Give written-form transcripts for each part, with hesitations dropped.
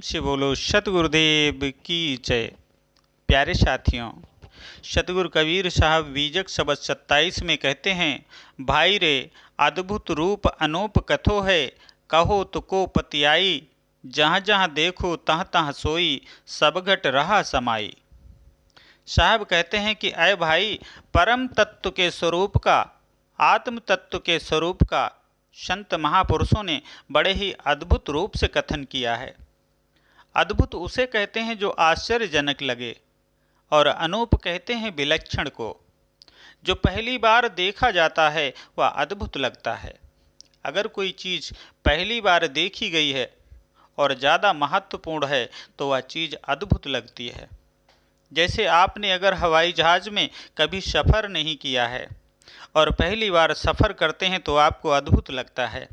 प्रेम से बोलो सतगुरुदेव की जय। प्यारे साथियों, सतगुरु कबीर साहब बीजक शब्द 27 में कहते हैं, भाई रे अद्भुत रूप अनूप कथो है, कहो तो को पतियाई, जहाँ जहाँ देखो तहाँ तहाँ सोई, सब घट रहा समाई। साहब कहते हैं कि अय भाई, परम तत्व के स्वरूप का, आत्म तत्व के स्वरूप का संत महापुरुषों ने बड़े ही अद्भुत रूप से कथन किया है। अद्भुत उसे कहते हैं जो आश्चर्यजनक लगे, और अनूप कहते हैं विलक्षण को। जो पहली बार देखा जाता है वह अद्भुत लगता है। अगर कोई चीज़ पहली बार देखी गई है और ज़्यादा महत्वपूर्ण है तो वह चीज़ अद्भुत लगती है। जैसे आपने अगर हवाई जहाज़ में कभी सफ़र नहीं किया है और पहली बार सफ़र करते हैं तो आपको अद्भुत लगता है।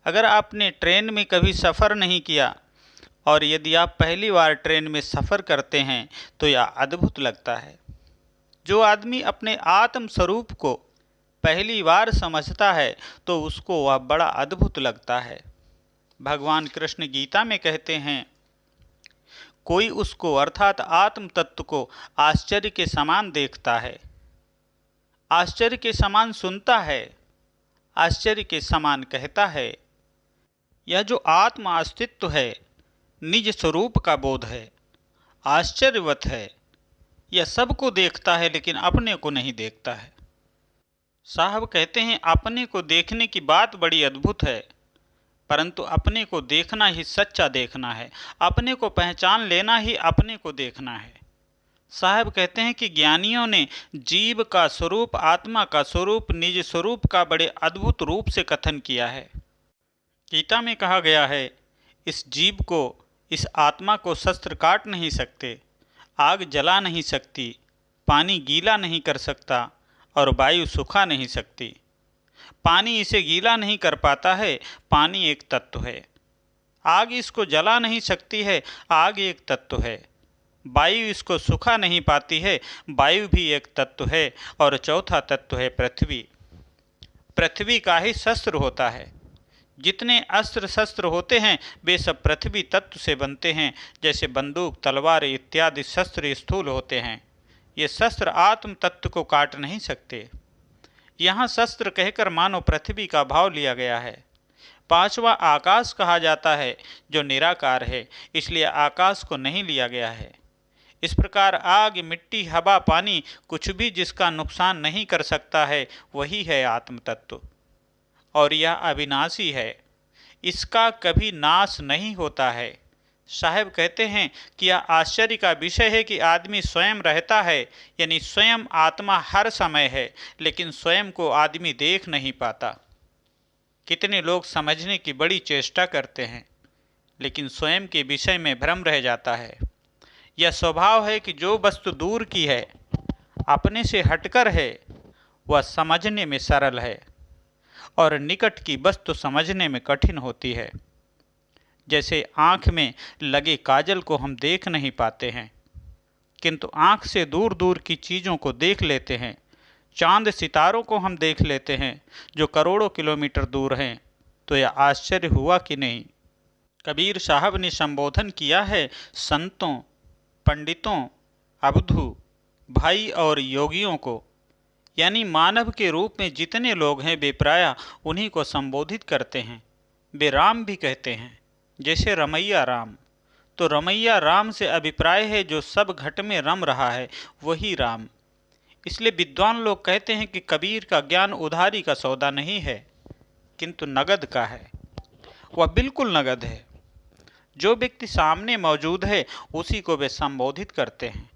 अगर आपने ट्रेन में कभी सफ़र नहीं किया और यदि आप पहली बार ट्रेन में सफ़र करते हैं तो यह अद्भुत लगता है। जो आदमी अपने आत्म स्वरूप को पहली बार समझता है तो उसको वह बड़ा अद्भुत लगता है। भगवान कृष्ण गीता में कहते हैं, कोई उसको अर्थात आत्म तत्व को आश्चर्य के समान देखता है, आश्चर्य के समान सुनता है, आश्चर्य के समान कहता है। यह जो आत्म अस्तित्व है, निज स्वरूप का बोध है, आश्चर्यवत है। यह सबको देखता है लेकिन अपने को नहीं देखता है। साहब कहते हैं, अपने को देखने की बात बड़ी अद्भुत है, परंतु अपने को देखना ही सच्चा देखना है। अपने को पहचान लेना ही अपने को देखना है। साहब कहते हैं कि ज्ञानियों ने जीव का स्वरूप, आत्मा का स्वरूप, निज स्वरूप का बड़े अद्भुत रूप से कथन किया है। गीता में कहा गया है, इस जीव को, इस आत्मा को शस्त्र काट नहीं सकते, आग जला नहीं सकती, पानी गीला नहीं कर सकता और वायु सुखा नहीं सकती। पानी इसे गीला नहीं कर पाता है, पानी एक तत्व है। आग इसको जला नहीं सकती है, आग एक तत्व है। वायु इसको सुखा नहीं पाती है, वायु भी एक तत्व है। और चौथा तत्व है पृथ्वी। पृथ्वी का ही शस्त्र होता है। जितने अस्त्र शस्त्र होते हैं वे सब पृथ्वी तत्व से बनते हैं। जैसे बंदूक, तलवार इत्यादि शस्त्र स्थूल होते हैं। ये शस्त्र आत्म तत्व को काट नहीं सकते। यहाँ शस्त्र कहकर मानो पृथ्वी का भाव लिया गया है। पांचवा आकाश कहा जाता है जो निराकार है, इसलिए आकाश को नहीं लिया गया है। इस प्रकार आग, मिट्टी, हवा, पानी, कुछ भी जिसका नुकसान नहीं कर सकता है वही है आत्म तत्व। और यह अविनाशी है, इसका कभी नाश नहीं होता है। साहब कहते हैं कि यह आश्चर्य का विषय है कि आदमी स्वयं रहता है, यानी स्वयं आत्मा हर समय है, लेकिन स्वयं को आदमी देख नहीं पाता। कितने लोग समझने की बड़ी चेष्टा करते हैं लेकिन स्वयं के विषय में भ्रम रह जाता है। यह स्वभाव है कि जो वस्तु दूर की है, अपने से हटकर है, वह समझने में सरल है और निकट की वस्तु समझने में कठिन होती है। जैसे आँख में लगे काजल को हम देख नहीं पाते हैं, किंतु आँख से दूर दूर की चीज़ों को देख लेते हैं। चांद सितारों को हम देख लेते हैं जो करोड़ों किलोमीटर दूर हैं। तो यह आश्चर्य हुआ कि नहीं। कबीर साहब ने संबोधन किया है संतों, पंडितों, अवधू, भाई और योगियों को, यानी मानव के रूप में जितने लोग हैं वे प्रायः उन्हीं को संबोधित करते हैं। वे राम भी कहते हैं, जैसे रमैया राम। तो रमैया राम से अभिप्राय है जो सब घट में रम रहा है वही राम। इसलिए विद्वान लोग कहते हैं कि कबीर का ज्ञान उधारी का सौदा नहीं है किंतु नगद का है। वह बिल्कुल नगद है। जो व्यक्ति सामने मौजूद है उसी को वे संबोधित करते हैं।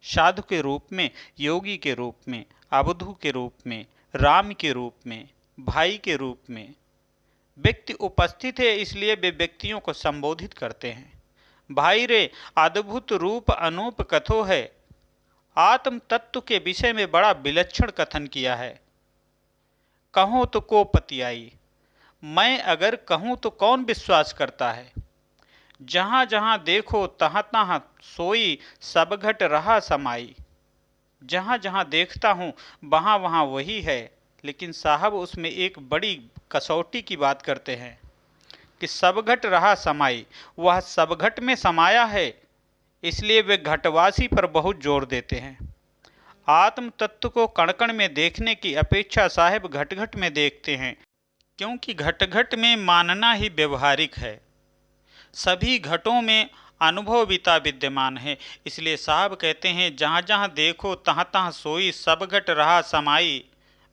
साधु के रूप में, योगी के रूप में, अवधू के रूप में, राम के रूप में, भाई के रूप में। व्यक्ति उपस्थित है इसलिए वे व्यक्तियों को संबोधित करते हैं। भाई रे अद्भुत रूप अनूप कथो है, आत्म तत्व के विषय में बड़ा विलक्षण कथन किया है। कहूँ तो को पतियाई, मैं अगर कहूँ तो कौन विश्वास करता है। जहाँ जहाँ देखो तहाँ तहाँ सोई, सब घट रहा समाई। जहाँ जहाँ देखता हूँ वहाँ वहाँ वही है। लेकिन साहब उसमें एक बड़ी कसौटी की बात करते हैं कि सब घट रहा समाई, वह सब घट में समाया है, इसलिए वे घटवासी पर बहुत जोर देते हैं। आत्म तत्व को कण कण में देखने की अपेक्षा साहेब घट घट में देखते हैं, क्योंकि घट घट में मानना ही व्यवहारिक है। सभी घटों में अनुभविता विद्यमान है, इसलिए साहब कहते हैं जहाँ जहाँ देखो तहाँ तहाँ सोई सब घट रहा समाई।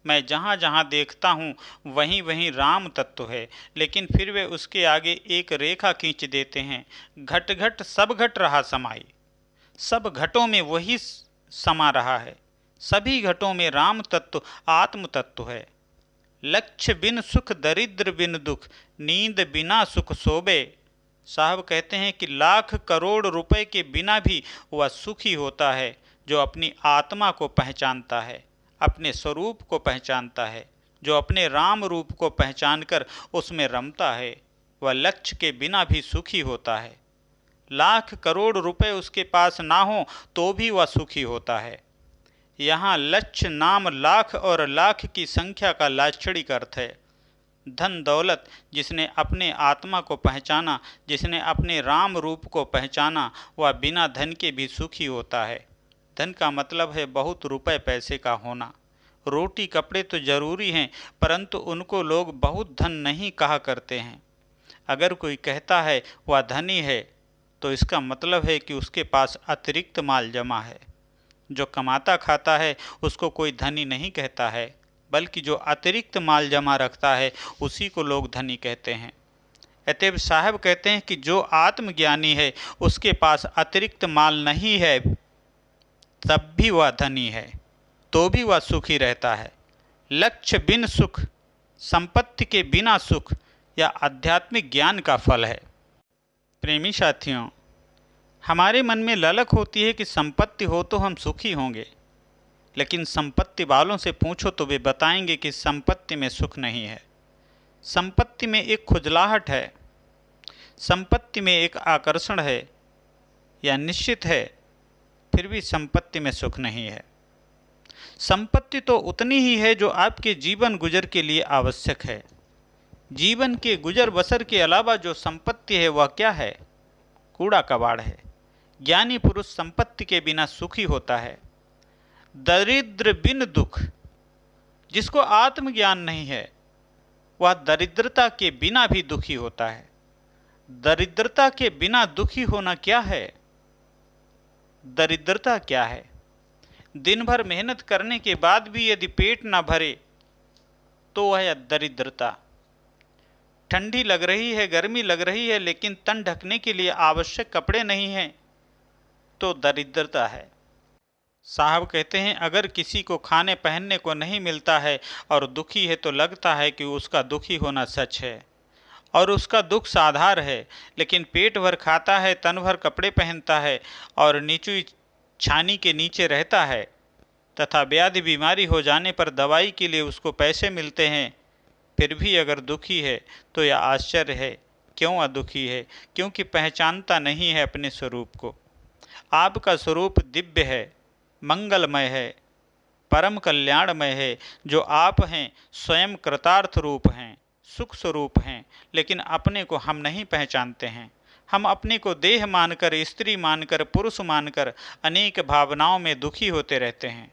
मैं जहाँ जहाँ देखता हूँ वहीं वहीं राम तत्व है, लेकिन फिर वे उसके आगे एक रेखा खींच देते हैं, घट घट सब घट रहा समाई। सब घटों में वही समा रहा है, सभी घटों में राम तत्व आत्म तत्व है। लक्ष्य बिन सुख दरिद्र बिन दुख, नींद बिना सुख सोबे। साहब कहते हैं कि लाख करोड़ रुपए के बिना भी वह सुखी होता है जो अपनी आत्मा को पहचानता है, अपने स्वरूप को पहचानता है, जो अपने राम रूप को पहचानकर उसमें रमता है, वह लक्ष्य के बिना भी सुखी होता है। लाख करोड़ रुपए उसके पास ना हो तो भी वह सुखी होता है। यहाँ लक्ष्य नाम लाख और लाख की संख्या का लाक्षणिक अर्थ है। धन दौलत, जिसने अपने आत्मा को पहचाना, जिसने अपने राम रूप को पहचाना, वह बिना धन के भी सुखी होता है। धन का मतलब है बहुत रुपए पैसे का होना। रोटी कपड़े तो जरूरी हैं, परंतु उनको लोग बहुत धन नहीं कहा करते हैं। अगर कोई कहता है वह धनी है तो इसका मतलब है कि उसके पास अतिरिक्त माल जमा है। जो कमाता खाता है उसको कोई धनी नहीं कहता है, बल्कि जो अतिरिक्त माल जमा रखता है उसी को लोग धनी कहते हैं। अतएव साहब कहते हैं कि जो आत्मज्ञानी है उसके पास अतिरिक्त माल नहीं है, तब भी वह धनी है, तो भी वह सुखी रहता है। लक्ष्य बिन सुख, संपत्ति के बिना सुख, यह आध्यात्मिक ज्ञान का फल है। प्रेमी साथियों, हमारे मन में ललक होती है कि संपत्ति हो तो हम सुखी होंगे, लेकिन संपत्ति वालों से पूछो तो वे बताएंगे कि संपत्ति में सुख नहीं है। संपत्ति में एक खुजलाहट है, संपत्ति में एक आकर्षण है, यह निश्चित है, फिर भी संपत्ति में सुख नहीं है। संपत्ति तो उतनी ही है जो आपके जीवन गुजर के लिए आवश्यक है। जीवन के गुजर बसर के अलावा जो संपत्ति है वह क्या है? कूड़ा कबाड़ है। ज्ञानी पुरुष संपत्ति के बिना सुखी होता है। दरिद्र बिन दुख, जिसको आत्मज्ञान नहीं है वह दरिद्रता के बिना भी दुखी होता है। दरिद्रता के बिना दुखी होना क्या है? दरिद्रता क्या है? दिन भर मेहनत करने के बाद भी यदि पेट ना भरे तो वह दरिद्रता। ठंडी लग रही है, गर्मी लग रही है, लेकिन तन ढकने के लिए आवश्यक कपड़े नहीं हैं तो दरिद्रता है। साहब कहते हैं अगर किसी को खाने पहनने को नहीं मिलता है और दुखी है तो लगता है कि उसका दुखी होना सच है और उसका दुख साधार है, लेकिन पेट भर खाता है, तन भर कपड़े पहनता है और नीची छानी के नीचे रहता है तथा व्याधि बीमारी हो जाने पर दवाई के लिए उसको पैसे मिलते हैं, फिर भी अगर दुखी है तो यह आश्चर्य है। क्यों अदुखी है? क्योंकि पहचानता नहीं है अपने स्वरूप को। आपका स्वरूप दिव्य है, मंगलमय है, परम कल्याणमय है। जो आप हैं स्वयं कृतार्थ रूप हैं, सुख स्वरूप हैं, लेकिन अपने को हम नहीं पहचानते हैं। हम अपने को देह मानकर, स्त्री मानकर, पुरुष मानकर अनेक भावनाओं में दुखी होते रहते हैं,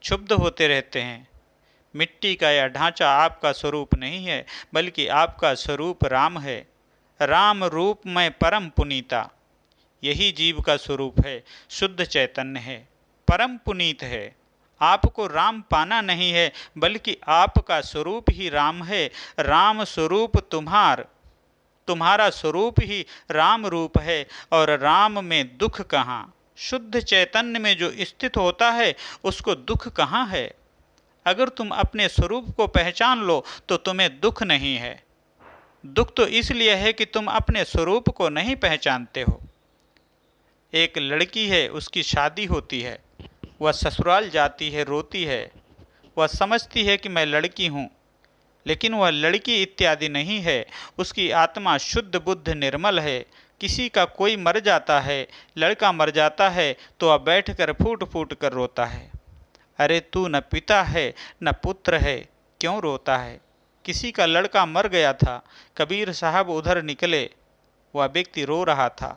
क्षुब्ध होते रहते हैं। मिट्टी का यह ढांचा आपका स्वरूप नहीं है, बल्कि आपका स्वरूप राम है। राम रूप में परम पुनीता, यही जीव का स्वरूप है, शुद्ध चैतन्य है, परम पुनीत है। आपको राम पाना नहीं है, बल्कि आपका स्वरूप ही राम है। राम स्वरूप तुम्हारा स्वरूप ही राम रूप है। और राम में दुख कहाँ? शुद्ध चैतन्य में जो स्थित होता है उसको दुख कहाँ है? अगर तुम अपने स्वरूप को पहचान लो तो तुम्हें दुख नहीं है। दुख तो इसलिए है कि तुम अपने स्वरूप को नहीं पहचानते हो। एक लड़की है, उसकी शादी होती है, वह ससुराल जाती है, रोती है। वह समझती है कि मैं लड़की हूँ, लेकिन वह लड़की इत्यादि नहीं है। उसकी आत्मा शुद्ध बुद्ध निर्मल है। किसी का कोई मर जाता है, लड़का मर जाता है, तो वह बैठकर फूट फूट कर रोता है। अरे तू न पिता है न पुत्र है, क्यों रोता है? किसी का लड़का मर गया था। कबीर साहब उधर निकले। वह व्यक्ति रो रहा था।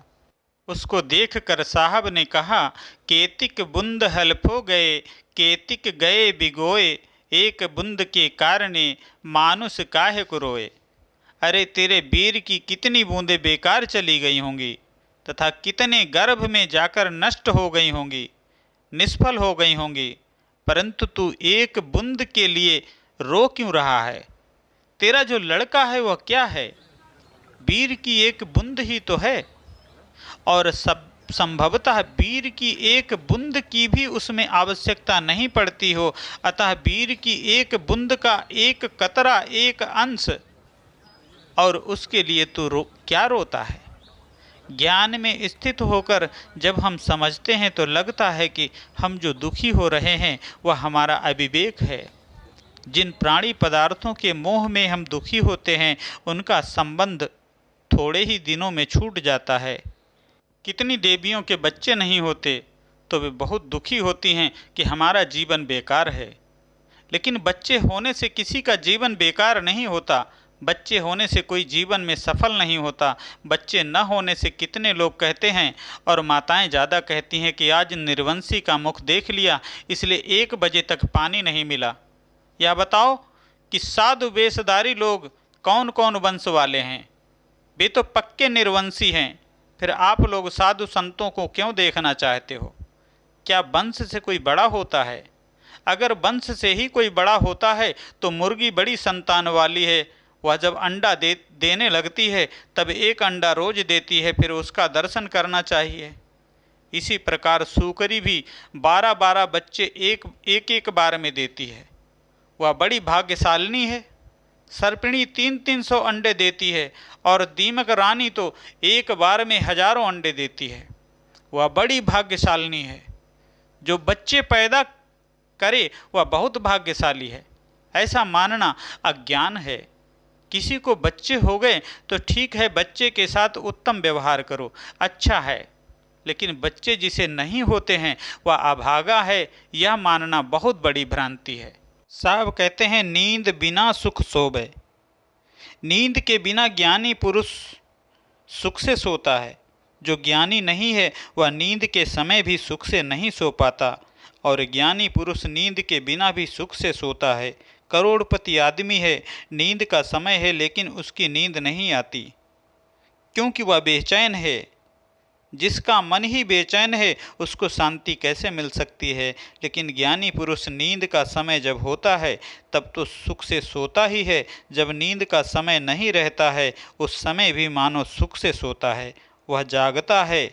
उसको देखकर साहब ने कहा, केतिक बूंद हल्फो गए, केतिक गए बिगोए, एक बूंद के कारणे मानुष काहे को रोए। अरे तेरे वीर की कितनी बूंदें बेकार चली गई होंगी तथा कितने गर्भ में जाकर नष्ट हो गई होंगी, निष्फल हो गई होंगी, परंतु तू एक बूंद के लिए रो क्यों रहा है। तेरा जो लड़का है वह क्या है, वीर की एक बूंद ही तो है, और सब संभवतः वीर की एक बूंद की भी उसमें आवश्यकता नहीं पड़ती हो। अतः वीर की एक बूंद का एक कतरा, एक अंश, और उसके लिए तू क्या रोता है। ज्ञान में स्थित होकर जब हम समझते हैं तो लगता है कि हम जो दुखी हो रहे हैं वह हमारा अविवेक है। जिन प्राणी पदार्थों के मोह में हम दुखी होते हैं उनका संबंध थोड़े ही दिनों में छूट जाता है। कितनी देवियों के बच्चे नहीं होते तो वे बहुत दुखी होती हैं कि हमारा जीवन बेकार है। लेकिन बच्चे होने से किसी का जीवन बेकार नहीं होता। बच्चे होने से कोई जीवन में सफल नहीं होता। बच्चे न होने से कितने लोग कहते हैं, और माताएं ज़्यादा कहती हैं कि आज निर्वंशी का मुख देख लिया इसलिए 1 बजे तक पानी नहीं मिला। या बताओ कि साधु वेशधारी लोग कौन कौन वंश वाले हैं, वे तो पक्के निर्वंशी हैं। फिर आप लोग साधु संतों को क्यों देखना चाहते हो। क्या वंश से कोई बड़ा होता है। अगर वंश से ही कोई बड़ा होता है तो मुर्गी बड़ी संतान वाली है। वह जब अंडा देने लगती है तब 1 अंडा रोज देती है, फिर उसका दर्शन करना चाहिए। इसी प्रकार सूकरी भी 12-12 बच्चे एक बार में देती है, वह बड़ी भाग्यशालिनी है। सर्पिणी 300-300 अंडे देती है, और दीमक रानी तो एक बार में हजारों अंडे देती है, वह बड़ी भाग्यशालिनी है। जो बच्चे पैदा करे वह बहुत भाग्यशाली है, ऐसा मानना अज्ञान है। किसी को बच्चे हो गए तो ठीक है, बच्चे के साथ उत्तम व्यवहार करो, अच्छा है, लेकिन बच्चे जिसे नहीं होते हैं वह अभागा है, यह मानना बहुत बड़ी भ्रांति है। साहब कहते हैं, नींद बिना सुख सोवे। नींद के बिना ज्ञानी पुरुष सुख से सोता है। जो ज्ञानी नहीं है वह नींद के समय भी सुख से नहीं सो पाता, और ज्ञानी पुरुष नींद के बिना भी सुख से सोता है। करोड़पति आदमी है, नींद का समय है लेकिन उसकी नींद नहीं आती, क्योंकि वह बेचैन है। जिसका मन ही बेचैन है उसको शांति कैसे मिल सकती है। लेकिन ज्ञानी पुरुष नींद का समय जब होता है तब तो सुख से सोता ही है। जब नींद का समय नहीं रहता है उस समय भी मानो सुख से सोता है। वह जागता है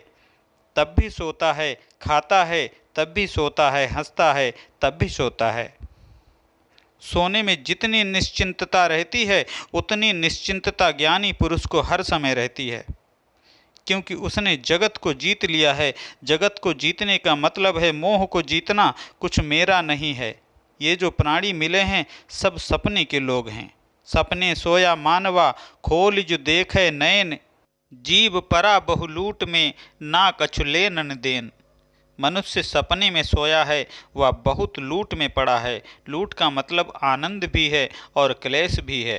तब भी सोता है, खाता है तब भी सोता है, हंसता है तब भी सोता है। सोने में जितनी निश्चिंतता रहती है उतनी निश्चिंतता ज्ञानी पुरुष को हर समय रहती है, क्योंकि उसने जगत को जीत लिया है। जगत को जीतने का मतलब है मोह को जीतना। कुछ मेरा नहीं है। ये जो प्राणी मिले हैं सब सपने के लोग हैं। सपने सोया मानवा, खोल जो देखे नयन, जीव परा बहुलूट में ना कछु लेनन देन। मनुष्य सपने में सोया है, वह बहुत लूट में पड़ा है। लूट का मतलब आनंद भी है और क्लेश भी है।